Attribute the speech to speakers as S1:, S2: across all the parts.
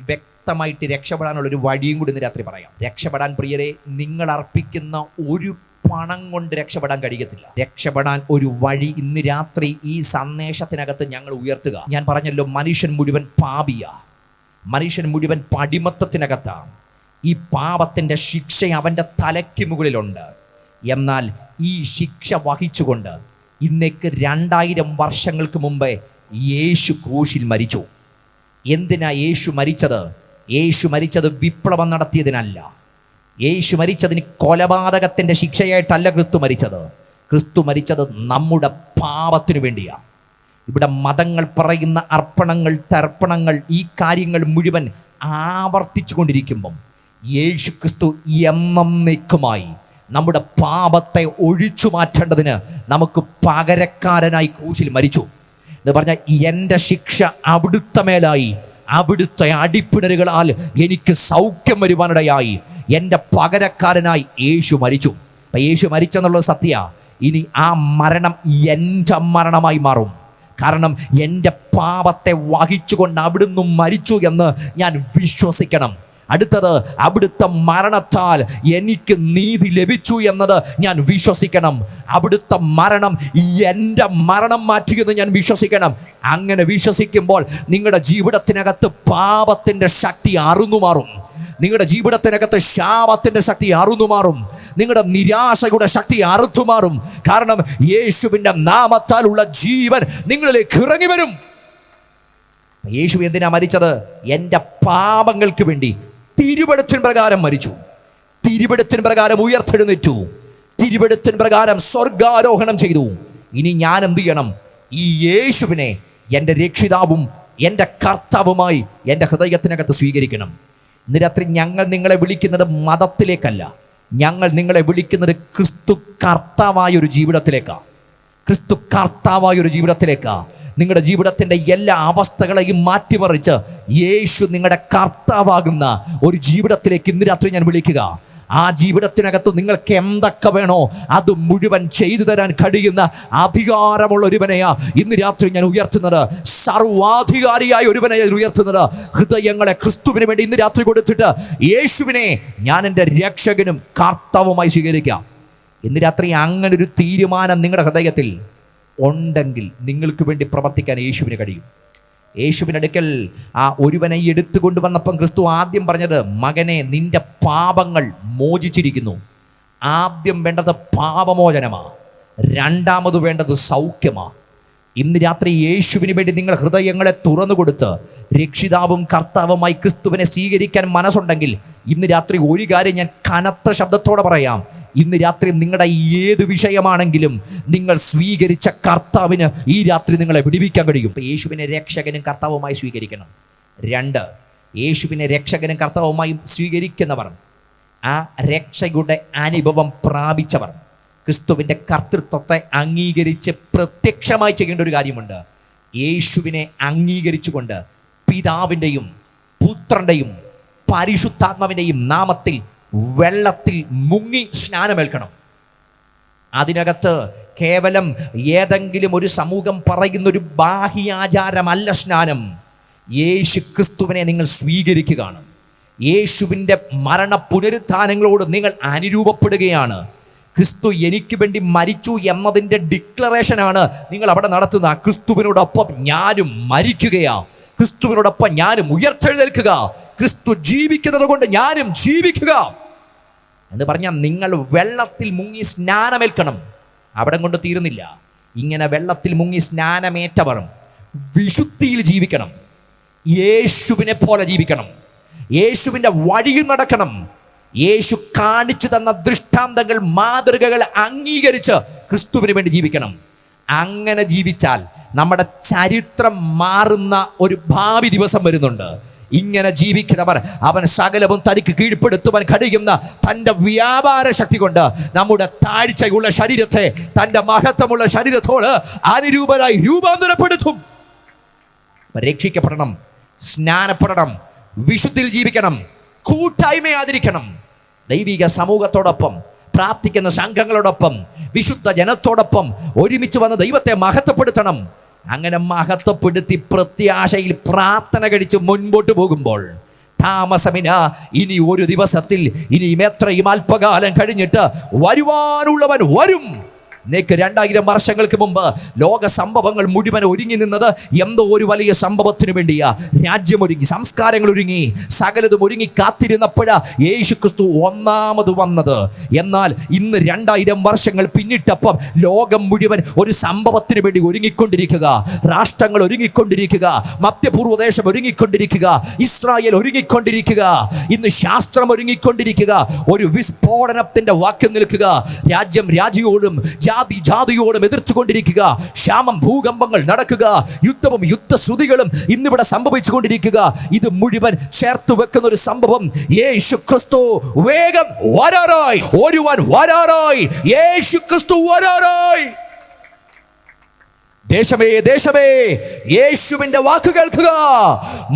S1: വ്യക്തമായിട്ട് രക്ഷപ്പെടാനുള്ളൊരു വഴിയും കൂടി ഇന്ന് രാത്രി പറയാം. രക്ഷപ്പെടാൻ പ്രിയരെ, നിങ്ങൾ അർപ്പിക്കുന്ന ഒരു പണം കൊണ്ട് രക്ഷപ്പെടാൻ കഴിയത്തില്ല. രക്ഷപ്പെടാൻ ഒരു വഴി ഇന്ന് രാത്രി ഈ സന്ദേശത്തിനകത്ത് ഞങ്ങൾ ഉയർത്തുക. ഞാൻ പറഞ്ഞല്ലോ, മനുഷ്യൻ മുഴുവൻ പാപിയാ, മനുഷ്യൻ മുഴുവൻ അടിമത്തത്തിനകത്താണ്. ഈ പാപത്തിൻ്റെ ശിക്ഷ അവൻ്റെ തലയ്ക്ക് മുകളിലുണ്ട്. എന്നാൽ ഈ ശിക്ഷ വഹിച്ചുകൊണ്ട് ഇന്നേക്ക് 2000 വർഷങ്ങൾക്ക് മുമ്പേ യേശു ക്രൂശിൽ മരിച്ചു. എന്തിനാ യേശു മരിച്ചത്? യേശു മരിച്ചത് വിപ്ലവം നടത്തിയതിനല്ല. യേശു മരിച്ചതിന് കൊലപാതകത്തിൻ്റെ ശിക്ഷയായിട്ടല്ല ക്രിസ്തു മരിച്ചത്. ക്രിസ്തു മരിച്ചത് നമ്മുടെ പാപത്തിനു വേണ്ടിയാണ്. ഇവിടെ മതങ്ങൾ പറയുന്ന അർപ്പണങ്ങൾ, തർപ്പണങ്ങൾ, ഈ കാര്യങ്ങൾ മുഴുവൻ ആവർത്തിച്ചു കൊണ്ടിരിക്കുമ്പം യേശു ക്രിസ്തു എന്നേക്കുമായി നമ്മുടെ പാപത്തെ ഒഴിച്ചു മാറ്റേണ്ടതിന് നമുക്ക് പകരക്കാരനായി ക്രൂശിൽ മരിച്ചു എന്ന് പറഞ്ഞാൽ, എൻ്റെ ശിക്ഷ അവിടുത്തെ മേലായി, അവിടുത്തെ അടിപ്പിണരുകളാൽ എനിക്ക് സൗഖ്യം വരുവാനിടയായി. എൻ്റെ പകരക്കാരനായി യേശു മരിച്ചു. അപ്പം യേശു മരിച്ചെന്നുള്ളത് സത്യ. ഇനി ആ മരണം എൻ്റെ മരണമായി മാറും. കാരണം എൻ്റെ പാപത്തെ വഹിച്ചുകൊണ്ട് അവിടുന്ന് മരിച്ചു എന്ന് ഞാൻ വിശ്വസിക്കണം. അടുത്തത്, അവിടുത്തെ മരണത്താൽ എനിക്ക് നീതി ലഭിച്ചു എന്നത് ഞാൻ വിശ്വസിക്കണം. അവിടുത്തെ മരണം എൻ്റെ മരണം മാറ്റിയെന്ന് ഞാൻ വിശ്വസിക്കണം. അങ്ങനെ വിശ്വസിക്കുമ്പോൾ നിങ്ങളുടെ ജീവിതത്തിനകത്ത് പാപത്തിൻ്റെ ശക്തി അറുന്നു മാറും. നിങ്ങളുടെ ജീവിതത്തിനകത്ത് ശാപത്തിൻ്റെ ശക്തി അറുന്നു മാറും. നിങ്ങളുടെ നിരാശയുടെ ശക്തി അറുത്തു മാറും. കാരണം യേശുവിൻ്റെ നാമത്താലുള്ള ജീവൻ നിങ്ങളിലേക്ക് ഇറങ്ങി വരും. യേശു എന്തിനാ മരിച്ചത്? എൻ്റെ പാപങ്ങൾക്ക് വേണ്ടി തിരുവെഴുത്തിൻ പ്രകാരം മരിച്ചു. തിരുവെഴുത്തിൻ പ്രകാരം ഉയർത്തെഴുന്നേറ്റു. തിരുവെഴുത്തിൻ പ്രകാരം സ്വർഗാരോഹണം ചെയ്തു. ഇനി ഞാൻ എന്ത് ചെയ്യണം? ഈ യേശുവിനെ എൻ്റെ രക്ഷിതാവും എൻ്റെ കർത്താവുമായി എൻ്റെ ഹൃദയത്തിനകത്ത് സ്വീകരിക്കണം. ഇന്ന് രാത്രി ഞങ്ങൾ നിങ്ങളെ വിളിക്കുന്നത് മതത്തിലേക്കല്ല, ഞങ്ങൾ നിങ്ങളെ വിളിക്കുന്നത് ക്രിസ്തു കർത്താവായൊരു ജീവിതത്തിലേക്കാണ്. ക്രിസ്തു കർത്താവായൊരു ജീവിതത്തിലേക്കാണ്. നിങ്ങളുടെ ജീവിതത്തിൻ്റെ എല്ലാ അവസ്ഥകളെയും മാറ്റിമറിച്ച് യേശു നിങ്ങളുടെ കർത്താവാകുന്ന ഒരു ജീവിതത്തിലേക്ക് ഇന്ന് രാത്രി ഞാൻ വിളിക്കുക. ആ ജീവിതത്തിനകത്ത് നിങ്ങൾക്ക് എന്തൊക്കെ വേണോ അത് മുഴുവൻ ചെയ്തു തരാൻ കഴിയുന്ന അധികാരമുള്ള ഒരുവനെയാ ഇന്ന് രാത്രി ഞാൻ ഉയർത്തുന്നത്. സർവാധികാരിയായ ഒരുവനെ ഉയർത്തുന്നത്. ഹൃദയങ്ങളെ ക്രിസ്തുവിന് വേണ്ടി ഇന്ന് രാത്രി കൊടുത്തിട്ട് യേശുവിനെ ഞാൻ എൻ്റെ രക്ഷകനും കർത്താവുമായി സ്വീകരിക്കാം. ഇന്ന് രാത്രി അങ്ങനൊരു തീരുമാനം നിങ്ങളുടെ ഹൃദയത്തിൽ ഉണ്ടെങ്കിൽ നിങ്ങൾക്ക് വേണ്ടി പ്രവർത്തിക്കാൻ യേശുവിന് കഴിയും. യേശുവിൻ്റെ അടുക്കൽ ആ ഒരുവനെ എടുത്തുകൊണ്ടുവന്നപ്പം ക്രിസ്തു ആദ്യം പറഞ്ഞത്, മകനെ, നിന്റെ പാപങ്ങൾ മോചിച്ചിരിക്കുന്നു. ആദ്യം വേണ്ടത് പാപമോചനമാണ്, രണ്ടാമത് വേണ്ടത് സൗഖ്യമാണ്. ഇന്ന് രാത്രി യേശുവിന് വേണ്ടി നിങ്ങൾ ഹൃദയങ്ങളെ തുറന്നു കൊടുത്ത് രക്ഷിതാവും കർത്താവുമായി ക്രിസ്തുവിനെ സ്വീകരിക്കാൻ മനസ്സുണ്ടെങ്കിൽ ഇന്ന് രാത്രി ഒരു കാര്യം ഞാൻ കനത്ത ശബ്ദത്തോടെ പറയാം. ഇന്ന് രാത്രി നിങ്ങളുടെ ഏത് വിഷയമാണെങ്കിലും നിങ്ങൾ സ്വീകരിച്ച കർത്താവിന് ഈ രാത്രി നിങ്ങളെ വിടുവിക്കാൻ കഴിയും. യേശുവിനെ രക്ഷകനും കർത്താവുമായി സ്വീകരിക്കണം. 2, യേശുവിനെ രക്ഷകനും കർത്താവുമായി സ്വീകരിക്കുന്നവർ, ആ രക്ഷയുടെ അനുഭവം പ്രാപിച്ചവർ, ക്രിസ്തുവിൻ്റെ കർത്തൃത്വത്തെ അംഗീകരിച്ച് പ്രത്യക്ഷമായി ചെയ്യേണ്ട ഒരു കാര്യമുണ്ട്. യേശുവിനെ അംഗീകരിച്ചുകൊണ്ട് പിതാവിൻ്റെയും പുത്രൻ്റെയും പരിശുദ്ധാത്മാവിൻ്റെയും നാമത്തിൽ വെള്ളത്തിൽ മുങ്ങി സ്നാനമേൽക്കണം. അതിനകത്ത് കേവലം ഏതെങ്കിലും ഒരു സമൂഹം പറയുന്നൊരു ബാഹ്യാചാരമല്ല സ്നാനം. യേശു ക്രിസ്തുവിനെ നിങ്ങൾ സ്വീകരിക്കുകയാണ്. യേശുവിൻ്റെ മരണ പുനരുത്ഥാനങ്ങളോട് നിങ്ങൾ അനുരൂപപ്പെടുകയാണ്. ക്രിസ്തു എനിക്ക് വേണ്ടി മരിച്ചു എന്നതിൻ്റെ ഡിക്ലറേഷനാണ് നിങ്ങൾ അവിടെ നടത്തുന്നത്. ക്രിസ്തുവിനോടൊപ്പം ഞാനും മരിക്കുകയാ, ക്രിസ്തുവിനോടൊപ്പം ഞാനും ഉയർത്തെഴുന്നേൽക്കുക, ക്രിസ്തു ജീവിക്കുന്നത് കൊണ്ട് ഞാനും ജീവിക്കുക എന്ന് പറഞ്ഞാൽ നിങ്ങൾ വെള്ളത്തിൽ മുങ്ങി സ്നാനമേൽക്കണം. അവിടെ കൊണ്ട് തീരുന്നില്ല. ഇങ്ങനെ വെള്ളത്തിൽ മുങ്ങി സ്നാനമേറ്റവർ വിശുദ്ധിയിൽ ജീവിക്കണം, യേശുവിനെ പോലെ ജീവിക്കണം, യേശുവിൻ്റെ വഴിയിൽ നടക്കണം. യേശു കാണിച്ചു തന്ന ദൃഷ്ടാന്തങ്ങൾ, മാതൃകകൾ അംഗീകരിച്ച് ക്രിസ്തുവിന് വേണ്ടി ജീവിക്കണം. അങ്ങനെ ജീവിച്ചാൽ നമ്മുടെ ചരിത്രം മാറുന്ന ഒരു ഭാവി ദിവസം വരുന്നുണ്ട്. ഇങ്ങനെ ജീവിക്കുന്നവർ അവൻ സകലവും തനിക്ക് കീഴ്പ്പെടുത്തുവാൻ കഴിയുന്ന തൻ്റെ വ്യാപാര ശക്തി കൊണ്ട് നമ്മുടെ താഴ്ചയുള്ള ശരീരത്തെ തൻ്റെ മഹത്വമുള്ള ശരീരത്തോട് അനുരൂപരായി രൂപാന്തരപ്പെടുത്തും. രക്ഷിക്കപ്പെടണം, സ്നാനപ്പെടണം, വിശുദ്ധിയിൽ ജീവിക്കണം, കൂട്ടായ്മ ആദരിക്കണം, ദൈവിക സമൂഹത്തോടൊപ്പം, പ്രാർത്ഥിക്കുന്ന സംഘങ്ങളോടൊപ്പം, വിശുദ്ധ ജനത്തോടൊപ്പം ഒരുമിച്ച് വന്ന് ദൈവത്തെ മഹത്വപ്പെടുത്തണം. അങ്ങനെ മഹത്വപ്പെടുത്തി പ്രത്യാശയിൽ പ്രാർത്ഥന കഴിച്ച് മുൻപോട്ട് പോകുമ്പോൾ താമസമിന. ഇനി ഒരു ദിവസത്തിൽ, ഇനിയും എത്രയും അല്പകാലം കഴിഞ്ഞിട്ട് വരുവാനുള്ളവൻ വരും. 2000 വർഷങ്ങൾക്ക് മുമ്പ് ലോക സംഭവങ്ങൾ മുഴുവൻ ഒരുങ്ങി നിന്നത് എന്തോ ഒരു വലിയ സംഭവത്തിന് വേണ്ടിയാ. രാജ്യമൊരുങ്ങി, സംസ്കാരങ്ങൾ ഒരുങ്ങി, സകലതും ഒരുങ്ങി കാത്തിരുന്നപ്പോഴാ യേശു ക്രിസ്തു ഒന്നാമത് വന്നത്. എന്നാൽ ഇന്ന് 2000 വർഷങ്ങൾ പിന്നിട്ടപ്പം ലോകം മുഴുവൻ ഒരു സംഭവത്തിന് വേണ്ടി ഒരുങ്ങിക്കൊണ്ടിരിക്കുക. രാഷ്ട്രങ്ങൾ ഒരുങ്ങിക്കൊണ്ടിരിക്കുക, മധ്യപൂർവ്വദേശം ഒരുങ്ങിക്കൊണ്ടിരിക്കുക, ഇസ്രായേൽ ഒരുങ്ങിക്കൊണ്ടിരിക്കുക, ഇന്ന് ശാസ്ത്രം ഒരുങ്ങിക്കൊണ്ടിരിക്കുക. ഒരു വിസ്ഫോടനത്തിന്റെ വാക്ക് നിൽക്കുക. രാജ്യം രാജ്യയോടും ജാതി ജാതിയോടും എതിർത്തുകൊണ്ടിരിക്കുക. ക്ഷാമം, ഭൂകമ്പങ്ങൾ നടക്കുക. യുദ്ധവും യുദ്ധശ്രുതികളും ഇന്നിവിടെ സംഭവിച്ചുകൊണ്ടിരിക്കുക. ഇത് മുഴുവൻ ചേർത്ത് വെക്കുന്ന ഒരു സംഭവം, യേശു ക്രിസ്തു വേഗം വരാറായി. ഒരുവൻ വരാറായി. യേശു ക്രിസ്തു വരാറായി. ദേശമേ, ദേശമേ, യേശുവിന്റെ വാക്ക് കേൾക്കുക.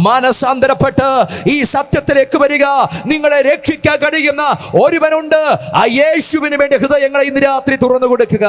S1: മനസാന്തരപ്പെട്ട് ഈ സത്യത്തിലേക്ക് വരിക. നിങ്ങളെ രക്ഷിക്കാൻ കഴിയുന്ന ഒരുവനുണ്ട്. ആ യേശുവിന് വേണ്ടി ഹൃദയങ്ങളെ ഇന്ന് രാത്രി തുറന്നു കൊടുക്കുക.